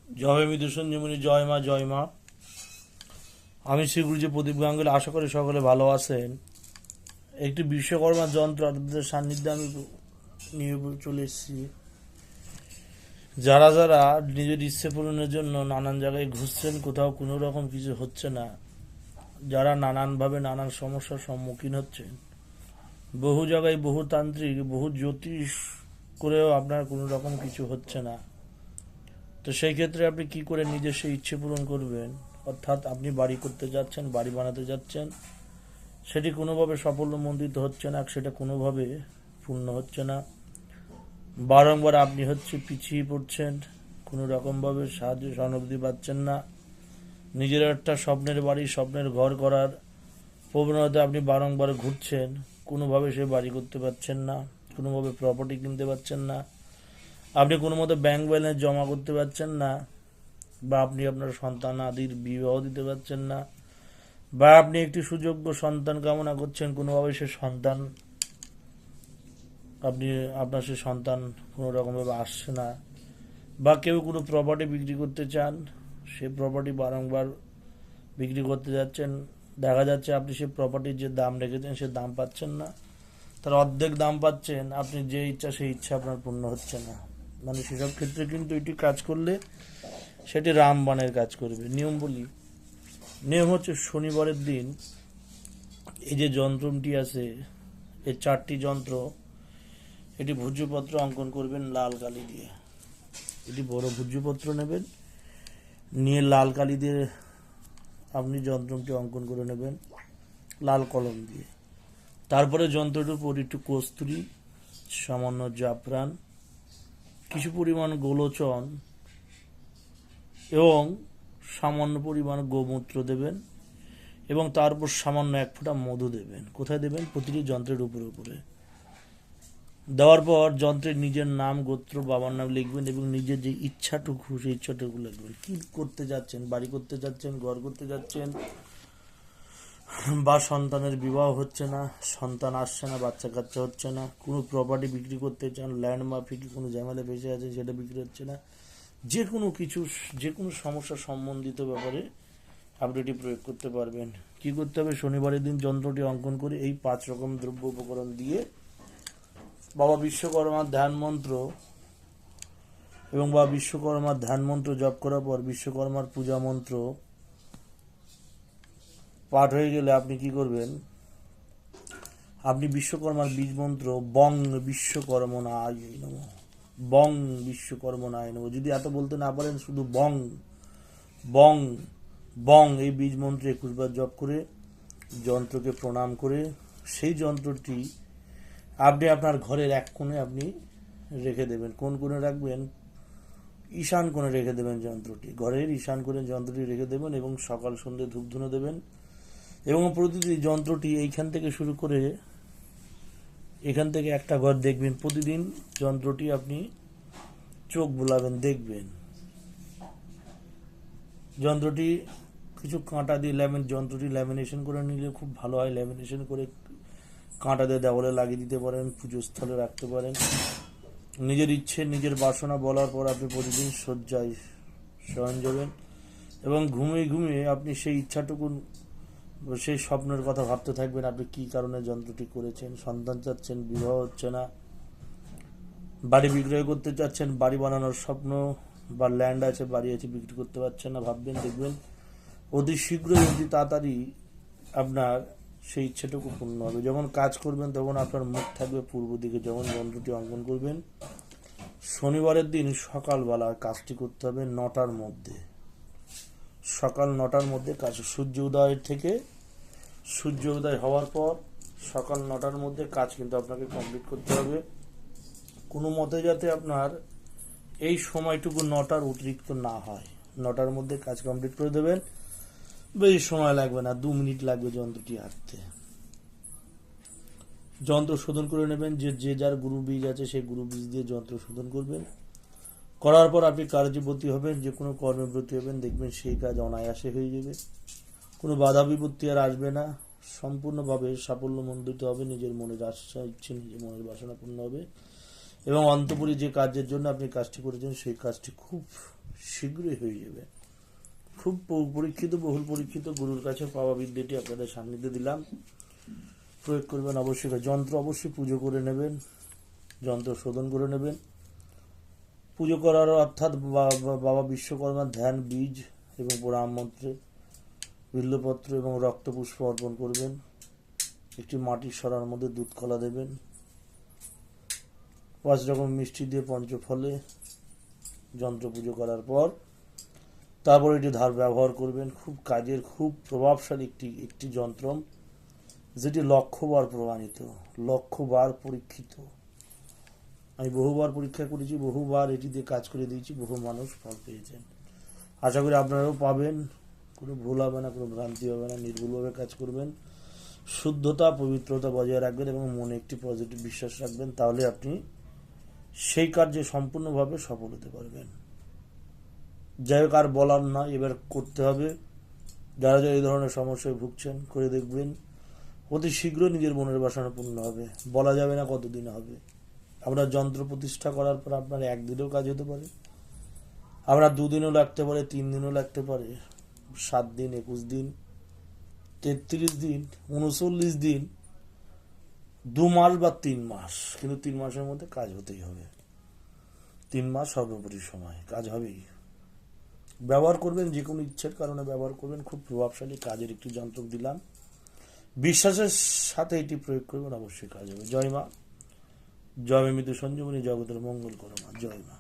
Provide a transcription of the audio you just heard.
জয় মৃদু সঞ্জীবনী, জয় মা জয় মা। আমি শ্রী গুরুজি প্রদীপ গাঙ্গুলি। আশা করি সকলে ভালো আছেন। একটি বিশ্বকর্মা যন্ত্র আপনাদের সান্নিধ্যে আমি নিয়ে চলে এসেছি। যারা যারা নিজের ইচ্ছে পূরণের জন্য নানান জায়গায় ঘুরছেন, কোথাও কোনো রকম কিছু হচ্ছে না, যারা নানানভাবে নানান সমস্যার সম্মুখীন হচ্ছেন, বহু জায়গায় বহু তান্ত্রিক বহু জ্যোতিষ করেও আপনার কোনো রকম কিছু হচ্ছে না, তো সেই ক্ষেত্রে আপনি কি করে নিজের সেই ইচ্ছে পূরণ করবেন? অর্থাৎ আপনি বাড়ি করতে যাচ্ছেন, বাড়ি বানাতে যাচ্ছেন, সেটি কোনোভাবে সাফল্যমণ্ডিত হচ্ছে না, সেটা কোনোভাবে পূর্ণ হচ্ছে না। বারংবার আপনি পিছিয়ে পড়ছেন, কোনো রকমভাবে সাহায্য সহানুভূতি পাচ্ছেন না। নিজের একটা স্বপ্নের বাড়ি, স্বপ্নের ঘর করার প্রবণতা আপনি বারংবার ঘুরছেন, কোনোভাবে সে বাড়ি করতে পারছেন না, কোনোভাবে প্রপার্টি কিনতে পারছেন না, আপনি কোনো মতো ব্যাংক ব্যালেন্স জমা করতে পারছেন না, বা আপনি আপনার সন্তান আদির বিবাহ দিতে পারছেন না, বা আপনি একটি সুযোগ্য সন্তান কামনা করছেন, কোনোভাবে সে সন্তান আপনার সে সন্তান কোনো রকমভাবে আসছে না, বা কেউ কোনো প্রপার্টি বিক্রি করতে চান, সে প্রপার্টি বারংবার বিক্রি করতে যাচ্ছেন, দেখা যাচ্ছে আপনি সে প্রপার্টির যে দাম রেখেছেন সে দাম পাচ্ছেন না, তার অর্ধেক দাম পাচ্ছেন, আপনি যে ইচ্ছা সেই ইচ্ছা আপনার পূর্ণ হচ্ছে না। মানে সেসব ক্ষেত্রে কিন্তু এটি কাজ করলে সেটি রামবাণের কাজ করবে। নিয়ম বলি, নিয়ম হচ্ছে শনিবারের দিন এই যে যন্ত্রটি আছে, এই 4টি যন্ত্র, এটি ভূর্জপত্র অঙ্কন করবেন লাল কালি দিয়ে। এটি বড় ভূর্জপত্র নেবেন, নিয়ে লাল কালি দিয়ে আপনি যন্ত্রটি অঙ্কন করে নেবেন লাল কলম দিয়ে। তারপরে যন্ত্রটির উপর একটু কস্তুরি, সামান্য জাফরান, কিছু পরিমাণ গোলোচন এবং সামান্য পরিমাণ গোমূত্র দেবেন, এবং তার উপর সামান্য 1 ফোঁটা মধু দেবেন। কোথায় দেবেন? প্রতিটি যন্ত্রের উপরে। দেওয়ার পর যন্ত্রের নিজের নাম, গোত্র, বাবার নাম লিখবেন, এবং নিজের যে ইচ্ছাটুকু সেই ইচ্ছাটুকু লিখবেন। কি করতে যাচ্ছেন? বাড়ি করতে যাচ্ছেন, ঘর করতে যাচ্ছেন, বা সন্তানের বিবাহ হচ্ছে না, সন্তান আসছে না, বাচ্চা কাচ্চা হচ্ছে না, কোনো প্রপার্টি বিক্রি করতে চান, ল্যান্ড মাফিক কোনো ঝামেলা ফেসে আছে, সেটা বিক্রি হচ্ছে না, যে কোনো কিছু, যে কোনো সমস্যা সম্বন্ধিত ব্যাপারে আপনি এটি প্রয়োগ করতে পারবেন। কি করতে হবে? শনিবারের দিন যন্ত্রটি অঙ্কন করে এই 5 রকম দ্রব্য উপকরণ দিয়ে বাবা বিশ্বকর্মার ধ্যান মন্ত্র এবং বাবা বিশ্বকর্মার ধ্যান মন্ত্র জপ করার পর বিশ্বকর্মার পূজা মন্ত্র পাঠ হয়ে গেলে আপনি কি করবেন? আপনি বিশ্বকর্মার বীজ মন্ত্র বং বিশ্বকর্মণায় নমঃ, বং বিশ্বকর্মণায় নমঃ, যদি এত বলতে না পারেন শুধু বং বং বং এই বীজ মন্ত্র 21 বার জপ করে যন্ত্রকে প্রণাম করে সেই যন্ত্রটি আপনি আপনার ঘরের এক কোণে আপনি রেখে দেবেন। কোন কোণে রাখবেন? ঈশান কোণে রেখে দেবেন যন্ত্রটি। ঘরের ঈশান কোণে যন্ত্রটি রেখে দেবেন এবং সকাল সন্ধ্যে ধূপধুনো দেবেন, এবং প্রতিদিন যন্ত্রটি এইখান থেকে শুরু করে এখান থেকে একটা ঘর দেখবেন, প্রতিদিন যন্ত্রটি আপনি চোখ বুলাবেন, দেখবেন যন্ত্রটি কিছু কাঁটা দিয়ে যন্ত্রটি ল্যামিনেশন করে নিলে খুব ভালো হয়। ল্যামিনেশন করে কাঁটা দিয়ে দেওয়ালে লাগিয়ে দিতে পারেন, পুজো স্থলে রাখতে পারেন। নিজের ইচ্ছে, নিজের বাসনা বলার পর আপনি প্রতিদিন শয্যায় শয়ন যাবেন, এবং ঘুমিয়ে ঘুমিয়ে আপনি সেই ইচ্ছাটুকু, সেই স্বপ্নের কথা ভাবতে থাকবেন। আপনি কি কারণে যন্ত্রটি করেছেন? সন্তান চাচ্ছেন, বিবাহ হচ্ছে না, বাড়ি বিক্রয় করতে চাচ্ছেন, বাড়ি বানানোর স্বপ্ন, বা ল্যান্ড আছে, বাড়ি আছে, বিক্রি করতে পারছেন না, ভাববেন, দেখবেন অতি শীঘ্রই, অতি তাড়াতাড়ি আপনার সেই ইচ্ছেটুকু পূর্ণ হবে। যখন কাজ করবেন তখন আপনার মুখ থাকবে পূর্ব দিকে। যখন যন্ত্রটি অঙ্কন করবেন শনিবারের দিন সকালবেলা কাজটি করতে হবে 9টার মধ্যে। সকাল 9টার মধ্যে কাজ, সূর্য উদয় হওয়ার পর সকাল 9টার মধ্যে কাজ কিন্তু আপনাকে কমপ্লিট করতে হবে। কোনো মতে যাতে আপনার এই সময়টুকু 9টার অতিরিক্ত না হয়। 9টার মধ্যে কাজ কমপ্লিট করে দেবেন। বেশি সময় লাগবে না, 2 মিনিট লাগবে যন্ত্রটি হাঁটতে। যন্ত্র শোধন করে নেবেন, যে যার গুরু বীজ আছে সেই গুরু বীজ দিয়ে যন্ত্র শোধন করবেন। করার পর আপনি কার্যব্রতী হবেন, যে কোনো কর্মব্রতী হবেন, দেখবেন সেই কাজ অনায়াসে হয়ে যাবে, কোনো বাধা বিপত্তি আর আসবে না, সম্পূর্ণভাবে সাফল্যমণ্ডিত হবে। নিজের মনের আশা, ইচ্ছে, নিজের মনের বাসনা পূর্ণ হবে, এবং অন্তঃপুরে যে কাজের জন্য আপনি কাজটি করেছেন সেই কাজটি খুব শীঘ্রই হয়ে যাবে। খুব পরীক্ষিত, বহুল পরীক্ষিত গুরুর কাছে পাওয়া বিদ্যাটি আপনাদের সান্নিধ্যে দিলাম। প্রয়োগ করবেন অবশ্যই। যন্ত্র অবশ্যই পুজো করে নেবেন, যন্ত্র শোধন করে নেবেন। পুজো করার অর্থাৎ বাবা বিশ্বকর্মার ধ্যান, বীজ এবং প্রণাম মন্ত্রে বিল্লপত্র এবং রক্তপুষ্প অর্পণ করবেন। একটি মাটির সরার মধ্যে দুধ কলা দেবেন। 5 রকম মিষ্টি দিয়ে পঞ্চফলে যন্ত্র পুজো করার পর তারপর এটি ধার ব্যবহার করবেন। খুব কাজের, খুব প্রভাবশালী একটি যন্ত্র, যেটি লক্ষবার প্রমাণিত, লক্ষবার পরীক্ষিত। আমি বহুবার পরীক্ষা করেছি, বহুবার এটি দিয়ে কাজ করে দিয়েছি, বহু মানুষ ফল পেয়েছেন। আশা করি আপনারাও পাবেন। কোনো ভুল হবে না, কোনো ভ্রান্তি হবে না। নির্ভুলভাবে কাজ করবেন, শুদ্ধতা পবিত্রতা বজায় রাখবেন এবং মনে একটি পজিটিভ বিশ্বাস রাখবেন। তাহলে আপনি সেই কার্যে সম্পূর্ণভাবে সফল হতে পারবেন। যাই হোক, আর বলার না, এবার করতে হবে। যারা যারা এই ধরনের সমস্যায় ভুগছেন, করে দেখবেন অতি শীঘ্র নিজের মনের বাসনা পূর্ণ হবে। বলা যাবে না কতদিন হবে। আমরা যন্ত্র প্রতিষ্ঠা করার পর আপনার 1 দিনেও কাজ হতে পারে, আপনার 2 দিনও লাগতে পারে, 3 দিনও লাগতে পারে, 7 দিন, 21 দিন, 33 দিন, 39 দিন, 2 মাস বা 3 মাস, কিন্তু 3 মাসের মধ্যে কাজ হতেই হবে। 3 মাস সর্বোপরি সময়, কাজ হবেই। ব্যবহার করবেন, যে কোনো ইচ্ছের কারণে ব্যবহার করবেন। খুব প্রভাবশালী কাজের একটি যন্ত্র দিলাম, বিশ্বাসের সাথে এটি প্রয়োগ করবেন, অবশ্যই কাজ হবে। জয় মা, জয় মৃত্যু সঞ্জীবনী, জগতের মঙ্গল করো মা, জয় মা।